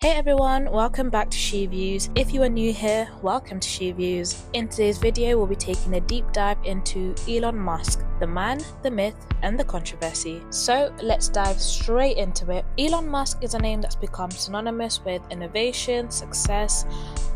Hey everyone, welcome back to She Views. If you are new here, welcome to She Views. In today's video, we'll be taking a deep dive into Elon Musk, the man, the myth, and the controversy. So let's dive straight into it. Elon Musk is a name that's become synonymous with innovation, success,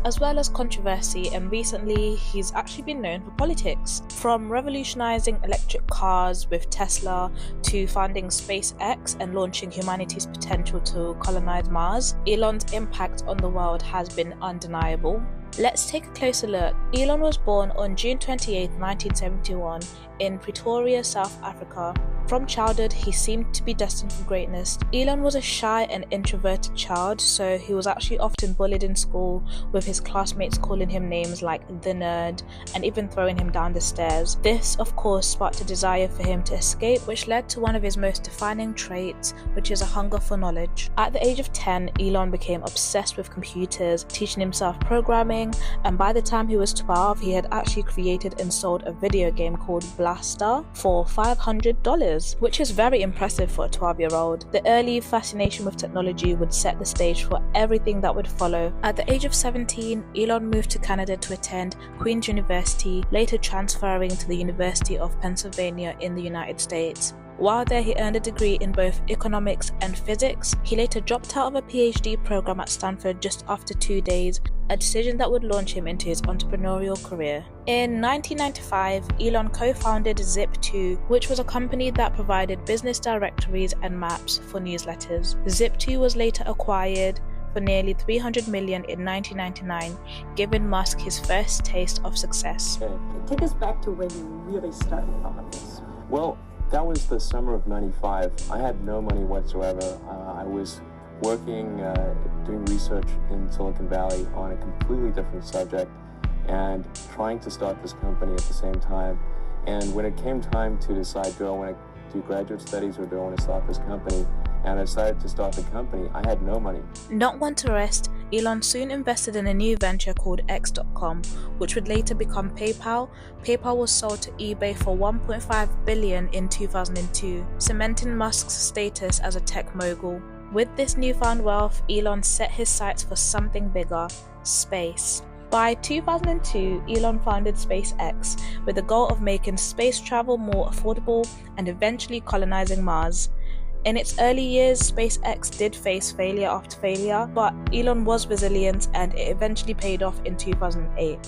as well as controversy, and recently he's actually been known for politics. From revolutionizing electric cars with Tesla to founding SpaceX and launching humanity's potential to colonize Mars, Elon's impact on the world has been undeniable. Let's take a closer look. Elon was born on June 28, 1971 in Pretoria, South Africa. From childhood, he seemed to be destined for greatness. Elon was a shy and introverted child, so he was actually often bullied in school, with his classmates calling him names like the nerd and even throwing him down the stairs. This, of course, sparked a desire for him to escape, which led to one of his most defining traits, which is a hunger for knowledge. At the age of 10, Elon became obsessed with computers, teaching himself programming, and by the time he was 12, he had actually created and sold a video game called Blaster for $500, which is very impressive for a 12-year-old. The early fascination with technology would set the stage for everything that would follow. At the age of 17, Elon moved to Canada to attend Queen's University, later transferring to the University of Pennsylvania in the United States. While there, he earned a degree in both economics and physics. He later dropped out of a PhD program at Stanford just after 2 days, a decision that would launch him into his entrepreneurial career. In 1995, Elon co-founded Zip2, which was a company that provided business directories and maps for newsletters. Zip2 was later acquired for nearly $300 million in 1999, giving Musk his first taste of success. Take us back to when you really started all of this. Well, that was the summer of '95. I had no money whatsoever. I was working, doing research in Silicon Valley on a completely different subject and trying to start this company at the same time. And when it came time to decide, do I want to do graduate studies or do I want to start this company? And I decided to start the company. I had no money. Not one to rest, Elon soon invested in a new venture called X.com, which would later become PayPal. PayPal was sold to eBay for $1.5 billion in 2002, cementing Musk's status as a tech mogul. With this newfound wealth, Elon set his sights for something bigger: space. By 2002, Elon founded SpaceX with the goal of making space travel more affordable and eventually colonizing Mars. In its early years, SpaceX did face failure after failure, but Elon was resilient and it eventually paid off in 2008.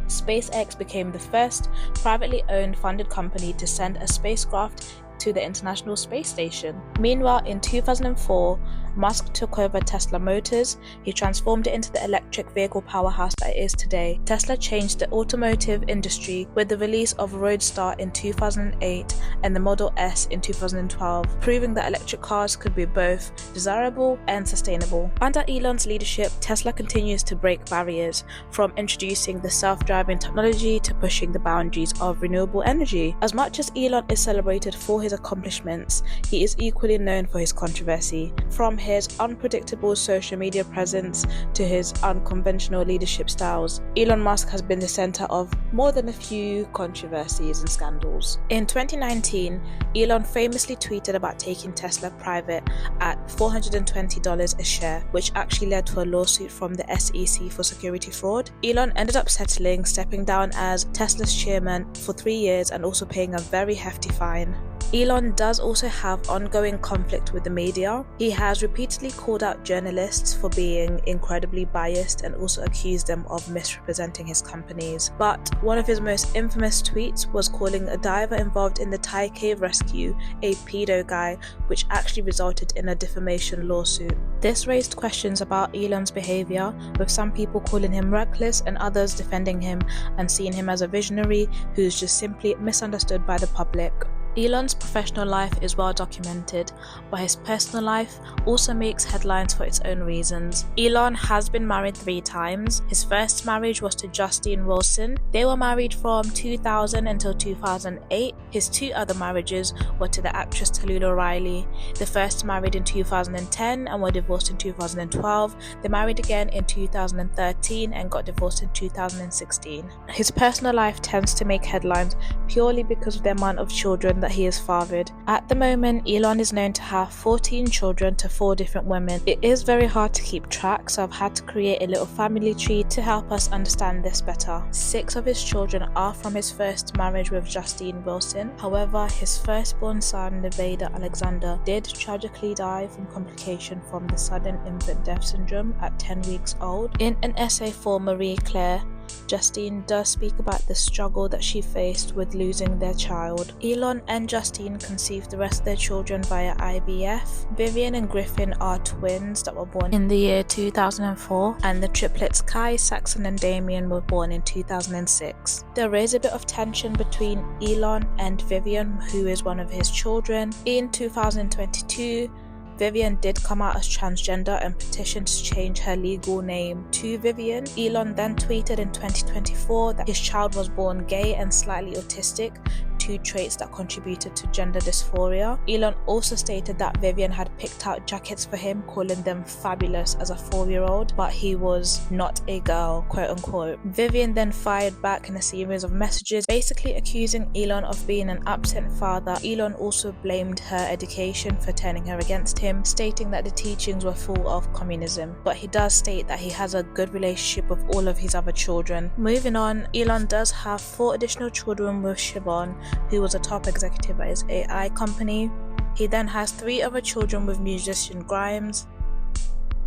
SpaceX became the first privately owned funded company to send a spacecraft to the International Space Station. Meanwhile, in 2004, Musk took over Tesla Motors. He transformed it into the electric vehicle powerhouse that it is today. Tesla changed the automotive industry with the release of Roadster in 2008 and the Model S in 2012, proving that electric cars could be both desirable and sustainable. Under Elon's leadership, Tesla continues to break barriers, from introducing the self-driving technology to pushing the boundaries of renewable energy. As much as Elon is celebrated for his accomplishments, he is equally known for his controversy. From his unpredictable social media presence to his unconventional leadership styles, Elon Musk has been the center of more than a few controversies and scandals. In 2019, Elon famously tweeted about taking Tesla private at $420 a share, which actually led to a lawsuit from the SEC for security fraud. Elon ended up settling, stepping down as Tesla's chairman for 3 years and also paying a very hefty fine. Elon does also have ongoing conflict with the media. He has repeatedly called out journalists for being incredibly biased and also accused them of misrepresenting his companies. But one of his most infamous tweets was calling a diver involved in the Thai cave rescue a pedo guy, which actually resulted in a defamation lawsuit. This raised questions about Elon's behavior, with some people calling him reckless and others defending him and seeing him as a visionary who's just simply misunderstood by the public. Elon's professional life is well documented, but his personal life also makes headlines for its own reasons. Elon has been married 3 times. His first marriage was to Justine Wilson. They were married from 2000 until 2008. His 2 other marriages were to the actress Tallulah Riley. They first married in 2010 and were divorced in 2012. They married again in 2013 and got divorced in 2016. His personal life tends to make headlines purely because of the amount of children that he has fathered. At the moment, Elon is known to have 14 children to 4 different women. It is very hard to keep track, so I've had to create a little family tree to help us understand this better. 6 of his children are from his first marriage with Justine Wilson. However, his firstborn son, Nevada Alexander, did tragically die from complication from the sudden infant death syndrome at 10 weeks old. In an essay for Marie Claire, Justine does speak about the struggle that she faced with losing their child. Elon and Justine conceived the rest of their children via IVF. Vivian and Griffin are twins that were born in the year 2004, and the triplets Kai, Saxon and Damien were born in 2006. There is a bit of tension between Elon and Vivian, who is one of his children. In 2022, Vivian did come out as transgender and petitioned to change her legal name to Vivian. Elon then tweeted in 2024 that his child was born gay and slightly autistic, 2 traits that contributed to gender dysphoria. Elon also stated that Vivian had picked out jackets for him, calling them fabulous as a 4-year-old, but he was not a girl, quote unquote. Vivian then fired back in a series of messages, basically accusing Elon of being an absent father. Elon also blamed her education for turning her against him, stating that the teachings were full of communism, but he does state that he has a good relationship with all of his other children. Moving on, Elon does have 4 additional children with Siobhan, who was a top executive at his AI company. He then has 3 other children with musician Grimes,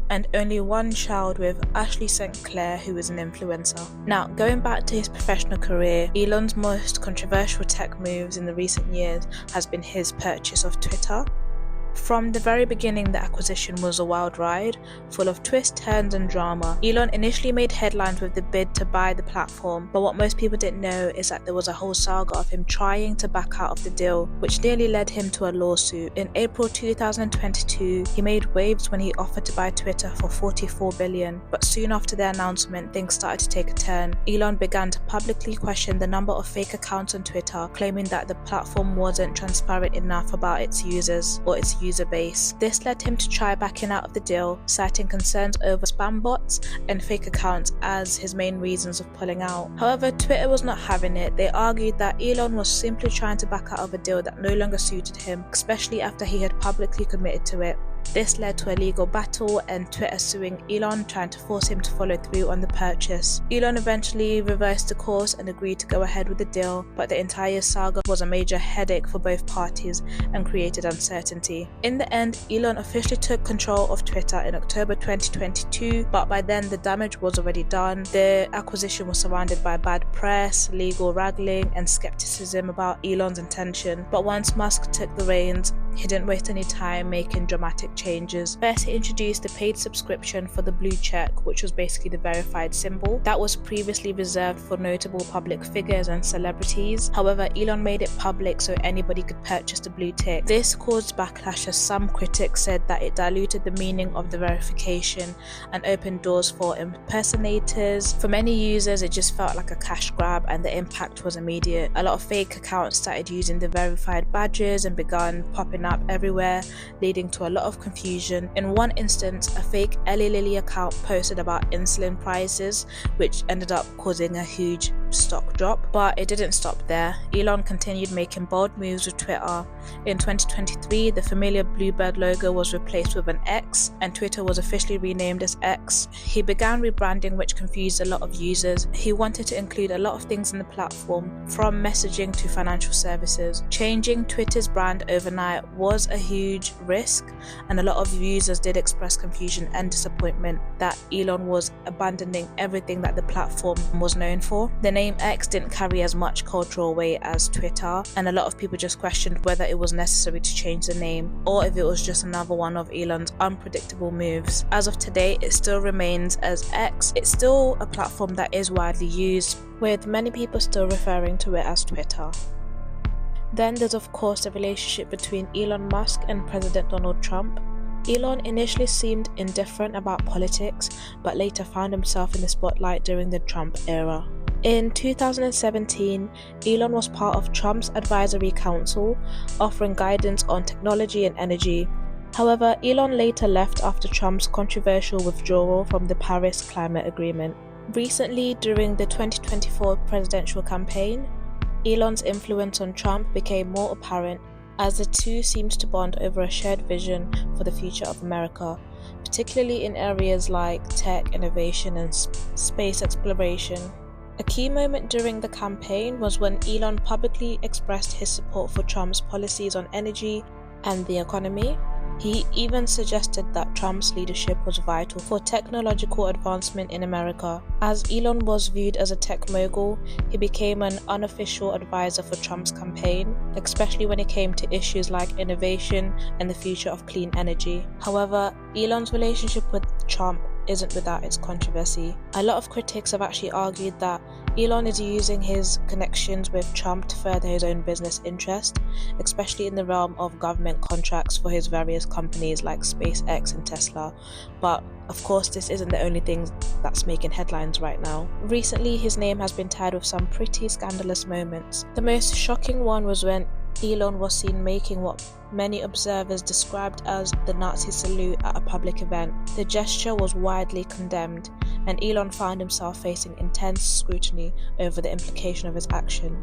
and only 1 child with Ashley St. Clair, who is an influencer. Now, going back to his professional career, Elon's most controversial tech moves in the recent years has been his purchase of Twitter. From the very beginning, the acquisition was a wild ride, full of twists, turns and drama. Elon initially made headlines with the bid to buy the platform, but what most people didn't know is that there was a whole saga of him trying to back out of the deal, which nearly led him to a lawsuit. In April 2022, he made waves when he offered to buy Twitter for $44 billion, but soon after the announcement, things started to take a turn. Elon began to publicly question the number of fake accounts on Twitter, claiming that the platform wasn't transparent enough about its users or its user base. This led him to try backing out of the deal, citing concerns over spam bots and fake accounts as his main reasons of pulling out. However, Twitter was not having it. They argued that Elon was simply trying to back out of a deal that no longer suited him, especially after he had publicly committed to it. This led to a legal battle and Twitter suing Elon, trying to force him to follow through on the purchase. Elon eventually reversed the course and agreed to go ahead with the deal, but the entire saga was a major headache for both parties and created uncertainty. In the end, Elon officially took control of Twitter in October 2022, but by then the damage was already done. The acquisition was surrounded by bad press, legal wrangling and skepticism about Elon's intention. But once Musk took the reins, he didn't waste any time making dramatic changes. First, he introduced the paid subscription for the blue check, which was basically the verified symbol that was previously reserved for notable public figures and celebrities. However, Elon made it public so anybody could purchase the blue tick. This caused backlash as some critics said that it diluted the meaning of the verification and opened doors for impersonators. For many users, it just felt like a cash grab and the impact was immediate. A lot of fake accounts started using the verified badges and began popping up everywhere, leading to a lot of confusion. In one instance, a fake Eli Lilly account posted about insulin prices, which ended up causing a huge stock drop. But it didn't stop there. Elon continued making bold moves with Twitter. In 2023, the familiar Bluebird logo was replaced with an X, and Twitter was officially renamed as X. He began rebranding, which confused a lot of users. He wanted to include a lot of things in the platform, from messaging to financial services. Changing Twitter's brand overnight was a huge risk, and a lot of users did express confusion and disappointment that Elon was abandoning everything that the platform was known for. The name X didn't carry as much cultural weight as Twitter, and a lot of people just questioned whether it was necessary to change the name or if it was just another one of Elon's unpredictable moves. As of today, it still remains as X. It's still a platform that is widely used, with many people still referring to it as Twitter. Then there's of course the relationship between Elon Musk and President Donald Trump. Elon initially seemed indifferent about politics, but later found himself in the spotlight during the Trump era. In 2017, Elon was part of Trump's advisory council, offering guidance on technology and energy. However, Elon later left after Trump's controversial withdrawal from the Paris Climate Agreement. Recently, during the 2024 presidential campaign, Elon's influence on Trump became more apparent as the two seemed to bond over a shared vision for the future of America, particularly in areas like tech, innovation, and space exploration. A key moment during the campaign was when Elon publicly expressed his support for Trump's policies on energy and the economy. He even suggested that Trump's leadership was vital for technological advancement in America. As Elon was viewed as a tech mogul, he became an unofficial advisor for Trump's campaign, especially when it came to issues like innovation and the future of clean energy. However, Elon's relationship with Trump isn't without its controversy. A lot of critics have actually argued that Elon is using his connections with Trump to further his own business interest, especially in the realm of government contracts for his various companies like SpaceX and Tesla. But of course, this isn't the only thing that's making headlines right now. Recently, his name has been tied with some pretty scandalous moments. The most shocking one was when Elon was seen making what many observers described as the Nazi salute at a public event. The gesture was widely condemned, and Elon found himself facing intense scrutiny over the implication of his action,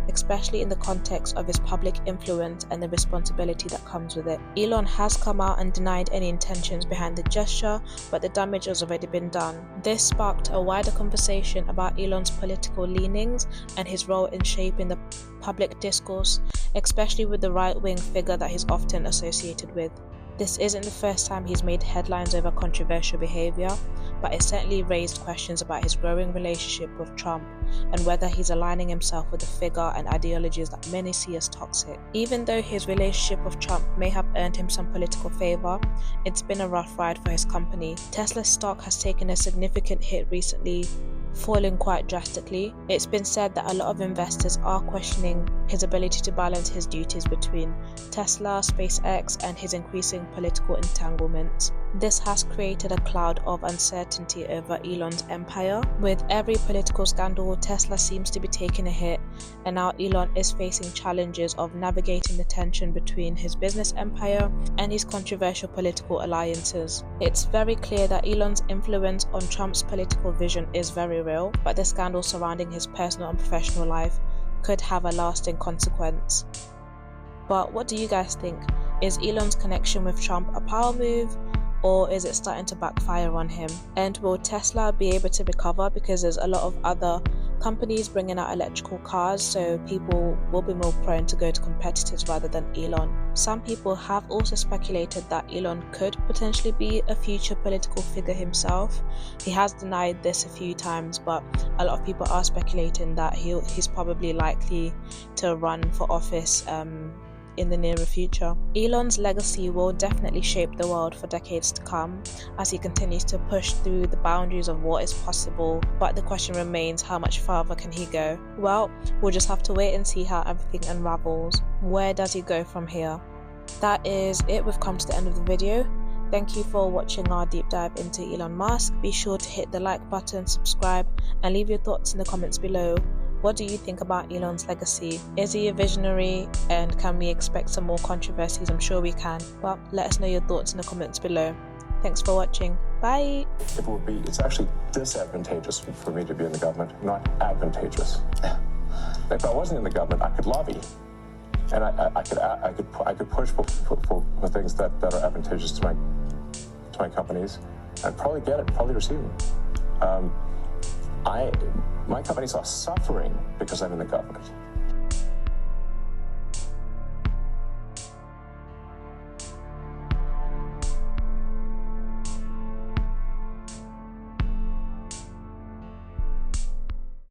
especially in the context of his public influence and the responsibility that comes with it. Elon has come out and denied any intentions behind the gesture, but the damage has already been done. This sparked a wider conversation about Elon's political leanings and his role in shaping the public discourse, especially with the right-wing figure that he's often associated with. This isn't the first time he's made headlines over controversial behaviour, but it certainly raised questions about his growing relationship with Trump and whether he's aligning himself with a figure and ideologies that many see as toxic. Even though his relationship with Trump may have earned him some political favour, it's been a rough ride for his company. Tesla's stock has taken a significant hit recently, falling quite drastically. It's been said that a lot of investors are questioning his ability to balance his duties between Tesla, SpaceX, and his increasing political entanglements. This has created a cloud of uncertainty over Elon's empire. With every political scandal, Tesla seems to be taking a hit, and now Elon is facing challenges of navigating the tension between his business empire and his controversial political alliances. It's very clear that Elon's influence on Trump's political vision is very real, but the scandal surrounding his personal and professional life could have a lasting consequence. But what do you guys think? Is Elon's connection with Trump a power move, or is it starting to backfire on him? And will Tesla be able to recover, because there's a lot of other companies bringing out electrical cars, so people will be more prone to go to competitors rather than Elon. Some people have also speculated that Elon could potentially be a future political figure himself. He has denied this a few times, but a lot of people are speculating that he's probably likely to run for office in the nearer future. Elon's legacy will definitely shape the world for decades to come as he continues to push through the boundaries of what is possible, but the question remains, how much further can he go? Well, we'll just have to wait and see how everything unravels. Where does he go from here? That is it. We've come to the end of the video. Thank you for watching our deep dive into Elon Musk. Be sure to hit the like button, subscribe, and leave your thoughts in the comments below. What do you think about Elon's legacy? Is he a visionary, and can we expect some more controversies? I'm sure we can. But let us know your thoughts in the comments below. Thanks for watching. Bye. It's actually disadvantageous for me to be in the government, not advantageous. If I wasn't in the government, I could lobby, and I could push for things that are advantageous to my companies, and probably get it, probably receive them. My companies are suffering because I'm in the government.